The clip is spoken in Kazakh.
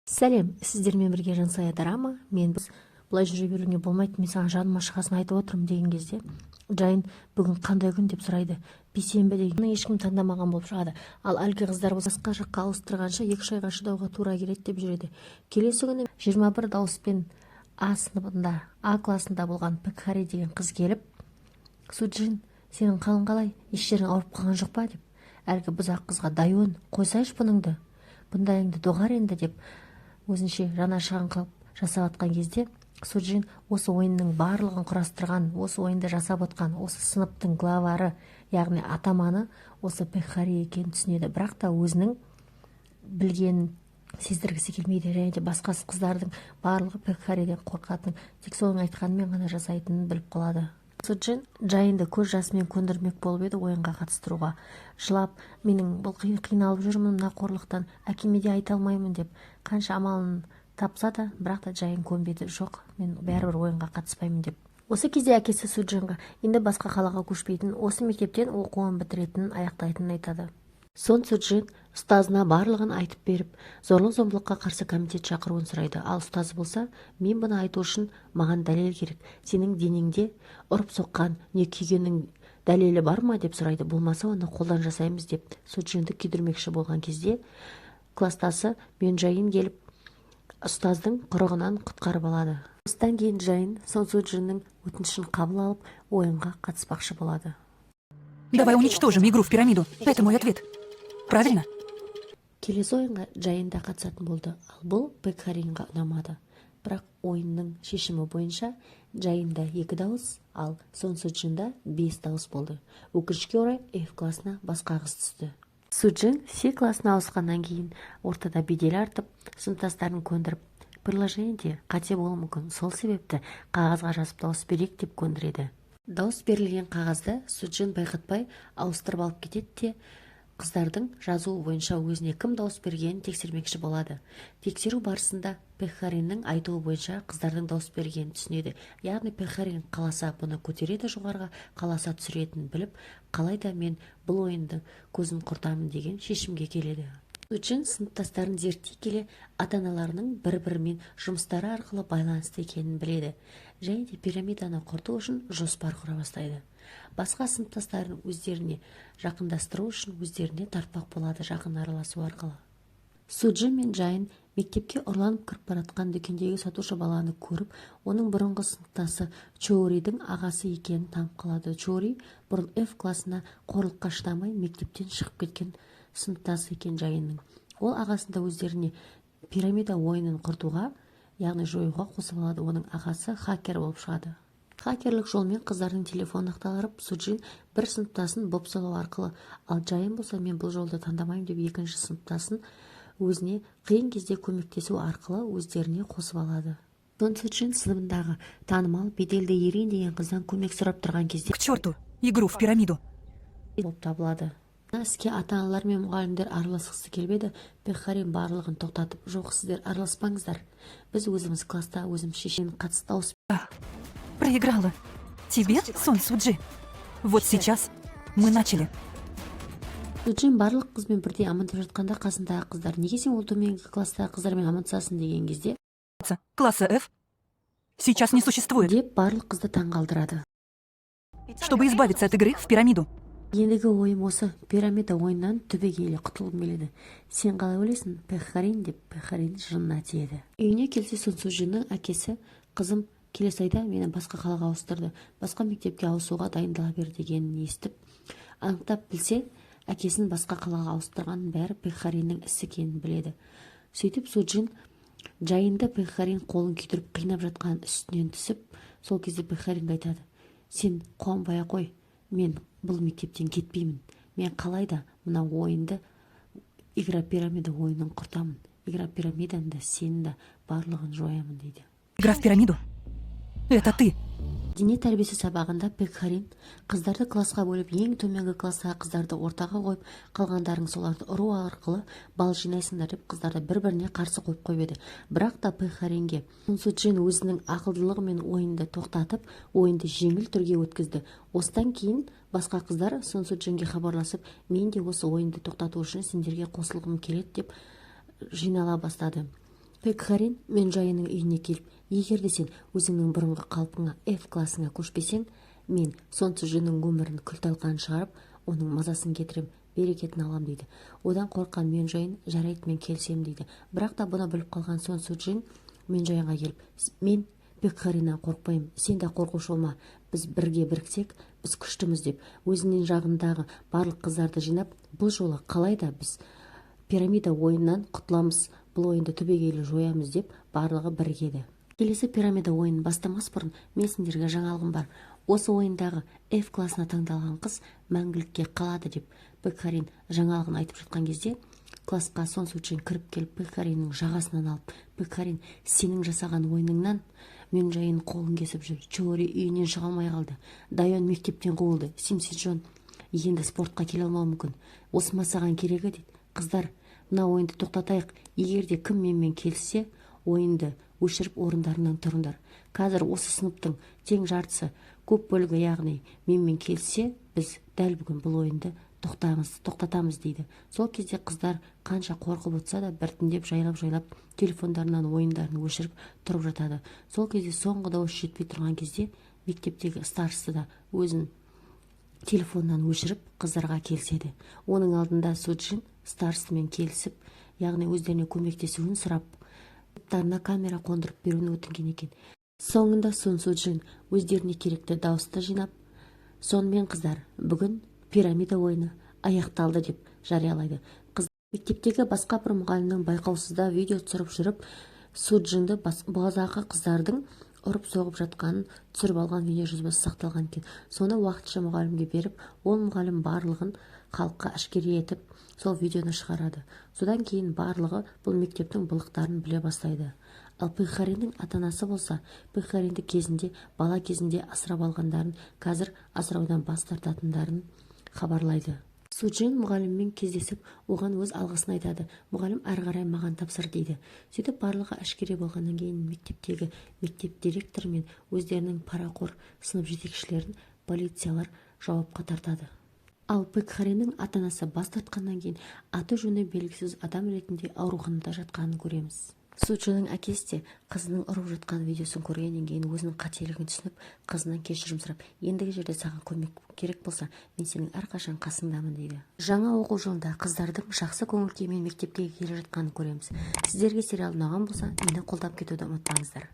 Сәлем, сіздермен бірге Жансая драма. Мен бұлай жүре беруге болмайды, мен саған жаныма шығасын айтып отырмын деген кезде Жайын бүгін қандай күн деп сұрайды. Бейсенбі деген ешкім таңдамаған болып шығады. Ал әлгі қыздар басқа жаққа ауыстырғанша 2 айға шыдауға тура келеді деп жүреді. Келесі күні 21 дауыспен А сыныбында, А классында болған Пекхари деген қыз келіп, Суджин, сенің қалың қалай, еш жерің ауырып қалған жоқ па деп. Әлгі бұзақ қызға Дайон, қойсайшы бұныңды, бұндайыңды доғар енді деп өзінше жана шыған қылып жасап атқан кезде Суджин осы ойынның барлығын құрастырған, осы ойынды жасап отқан, осы сыныптың главары, яғни атаманы осы Пекхари екенін түсінеді. Бірақ та өзінің білгенін сездіргісі келмейді, және де басқа қыздардың барлығы Пекхариден қорқатын, тек соның айтқанымен ғана жасайтынын біліп қалады. Суджин Жайынды көз жасымен көндірмек болып еді ойынға қатыстыруға. Жылап, менің бұл қиналып жүрмін мына қорлықтан, әкеме де айта алмаймын деп қанша амалын тапса да, бірақ та Жайын көнбеді. Жоқ, мен бәрібір ойынға қатыспаймын деп. Осы кезде әкесі Суджинға енді басқа қалаға көшпейтін, осы мектептен оқуын бітіретінін, аяқтайтынын айтады. Сон Суджин ұстазына барлығын айтып беріп, зорлық-зомбылыққа қарсы комитет шақыруын сұрайды. Ал ұстазы болса, мен бұны айту үшін маған дәлел керек. Сенің денеңде ұрып соққан не күйгеннің дәлелі бар ма деп сұрайды. Болмаса оны қолдан жасаймыз деп Суджинді күйдірмекші болған кезде кластасы мен Жайын келіп ұстаздың құрығынан құтқарып алады. Осыдан кейін Жайын Сон Суджиннің өтінішін қабыл алып, ойынға қатыспақшы болады. Давай уничтожим игру в пирамиду. Это мой ответ. Правильно? Келесі ойынға Жайын да қатысатын болды. Ал бұл Пекхаринға ұнамады. Бірақ ойынның шешімі бойынша Жайында 2 дауыс, ал Сон Суджинда 5 дауыс болды. Өкінішке орай F классына басқа қыз түсті. Суджин С классына ауысқаннан кейін ортада бедел артып, сыныптастарын көндіріп, приложениеде қате болуы мүмкін, сол себепті қағазға жазып дауыс берейік деп көндіреді. Дауыс берілген қағазды Суджин байқатпай ауыстырып алып кетеді де қыздардың жазуы бойынша өзіне кім дауыс бергенін тексермекші болады. Тексеру барысында Пекхариннің айтуы бойынша қыздардың дауыс бергенін түсінеді. Яғни Пекхарин қаласа бұны көтереді жоғарыға, қаласа түсіретінін біліп, қалайда мен бұл ойынды көзін құртамын деген шешімге келеді. Суджин сыныптастарын зерттей келе ата-аналарының бір-бірімен жұмыстары арқылы байланысты екенін біледі. Және де пирамиданы құрту үшін жоспар құра бастайды. Басқа сыныптастарын өздеріне жақындастыру үшін өздеріне тартпақ болады жақын араласу арқылы. Суджин мен Жайын мектепке ұрланып кіріп баратқан дүкендегі сатушы баланы көріп, оның бұрынғы сыныптасы Чоуридің ағасы екенін танып қалады. Чоури бұрын F классына қорлыққа шыдамай мектептен шығып кеткен сыныптасы екен Жайынның. Ол ағасында өздеріне пирамида ойынын құртуға, яғни жоюға қосып алады. Оның ағасы хакер болып шығады. Хакерлік жолмен қыздардың телефонын ақтарып, Суджин бір сыныптасын бопсалау арқылы, ал Жайын болса мен бұл жолды таңдамаймын деп екінші сыныптасын өзіне қиын кезде көмектесу арқылы өздеріне қосып алады. Сон Суджин сыныбындағы танымал беделді Ерин деген қыздан көмек сұрап тұрған кезде К черту игру в пирамиду. болып табылады. Іске ата-аналар мен мұғалімдер араласқысы келбеді. Пекхарин барлығын тоқтатып, жоқ, сіздер араласпаңыздар. Біз өзіміз класста өзіміз шешемін қатысты дауыс. Проиграла. Тебе, Сон Суджи. Вот сейчас мы начали. Суджин барлық қызбен бірдей амандап жатқанда қасындағы қыздар, неге сен ол төменгі класстағы қыздармен амандасасың деген кезде Класса F сейчас не существует. деп барлық қызды таңғалдырады. Чтобы избавиться от игры в пирамиду. Ендігі ойым осы, пирамида ойыннан түбегейлі құтылғым келеді. Сен қалай ойлайсың, Пекхарин деп Пекхарин жынына тиеді. Үйіне келсе Сон Суджиннің әкесі, қызым келесі айда мені басқа қалаға ауыстырды, басқа мектепке ауысуға дайындала бер дегенін естіп, анықтап білсе, әкесін басқа қалаға ауыстырғанын бәрі Пекхариннің ісі екенін біледі. Сөйтіп Суджин Жайынды Пекхарин қолын күйдіріп қинап жатқан үстінен түсіп, сол кезде Пекхаринге айтады: сен қуанбай қой, мен бұл мектептен кетпеймін. Мен қалайда мына ойынды, игра пирамида ойынын құртамын. Игра пирамиданы да, сені да барлығын жоямын дейді. Игра в пирамиду. Это ты. Дене тәрбиесі сабағында Пекхарин қыздарды классқа бөліп, ең төменгі класстағы қыздарды ортаға қойып, қалғандарың соларды ұру арқылы бал жинайсыңдар деп қыздарды бір-біріне қарсы қойып еді. Бірақ та Пекхаринге Сон Суджин өзінің ақылдылығымен ойынды тоқтатып, ойынды жеңіл түрге өткізді. Осыдан кейін басқа қыздар Сон Суджинге хабарласып, мен де осы ойынды тоқтату үшін сендерге қосылғым келеді деп жинала бастады. Пекхарин мен Жайынның үйіне келіп, егер де сен өзіңнің бұрынғы қалпыңа F классыңа көшпесең, мен сонсыз жүннің өмірін күл-талқанын шығарып, оның мазасын кетірем, берекетін алам дейді. Одан қорыққан мен Жайын жарайды мен келсем дейді. Бірақ та бұны біліп қалған Сонсу Джин мен Жайынға келіп, мен Пекхариннан қорықпаймын, сен де қорқушы болма, біз бірге біріксек, біз күштіміз деп, өзінің жағындағы барлық қыздарды жинап, бұл жолы қалайда біз пирамида ойыннан құтыламыз, бұл ойынды түбегейлі жоямыз деп барлығы бірігеді. Келесі пирамида ойынын бастамас бұрын мен сендерге жаңалығым бар. Осы ойындағы F классына таңдалған қыз мәңгілікке қалады деп Пекхарин жаңалығын айтып жатқан кезде, классқа Сонсу Джин кіріп келіп Пекхариннің жағасынан алып, Пекхарин, сенің жасаған ойыныңнан мен Жайын қолын кесіп жүр. Чори үйінен шыға алмай қалды. Дайон мектептен қуылды. Симси Джон енді спортқа келе алмауы мүмкін. Осы ма саған керегі дейді. Қыздар, мына ойынды тоқтатайық. Егер де кім менімен келсе, ойынды өшіріп орындарынан тұрыңдар. Қазір осы сыныптың тең жартысы, көп бөлігі, яғни менімен келсе, біз дәл бүгін бұл ойынды тоқтатамыз дейді. Сол кезде қыздар қанша қорқып отырса да біртіндеп жайлап телефондарынан ойындарын өшіріп тұрып жатады. Сол кезде соңғы дауыс жетпей тұрған кезде мектептегі старшысы да өзін телефоннан өшіріп қыздарға келіседі. Оның алдында Суджин старшысымен келісіп, яғни өздеріне көмектесуін сұрап, топтарына камера қондырып беруін өтінген екен. Соңында Сонсу Джин өздеріне керекті дауысты жинап, сонымен қыздар, бүгін пирамида ойыны аяқталды деп жариялайды. Мектептегі басқа бір мұғалімнің байқаусызда видео түсіріп жүріп, Суджинді бұғазақы қыздардың ұрып-соғып жатқанын түсіріп алған видео жазбасы сақталған екен. Соны уақытша мұғалімге беріп, ол мұғалім барлығын халыққа әшкере етіп, сол видеоны шығарады. Содан кейін барлығы бұл мектептің былықтарын біле бастайды. Ал Пекхариннің ата-анасы болса, Пекхаринді кезінде, бала кезінде асырап алғандарын, қазір асыраудан бас тартатындарын хабарлайды. Суджин мұғаліммен кездесіп, оған өз алғысын айтады. Мұғалім әрі қарай маған тапсыр дейді. Сөйтіп барлығы әшкере болғаннан кейін мектептегі мектеп директоры мен өздерінің парақор сынып жетекшілерін полициялар жауапқа тартады. Ал Пекхариннің ата-анасы бас тартқаннан кейін аты-жөні белгісіз адам ретінде ауруханада жатқанын көреміз. Суджиннің әкесі де қызының ұрып жатқан видеосын көргеннен кейін өзінің қателігін түсініп, қызынан кешірім сұрап, ендігі жерде саған көмек керек болса, мен сенің әрқашан қасыңдамын дейді. Жаңа оқу жылында қыздардың жақсы көңіл күймен мектепке келе жатқанын көреміз. Сіздерге сериал ұнаған болса, мені қолдап кетуді ұмытпаңыздар.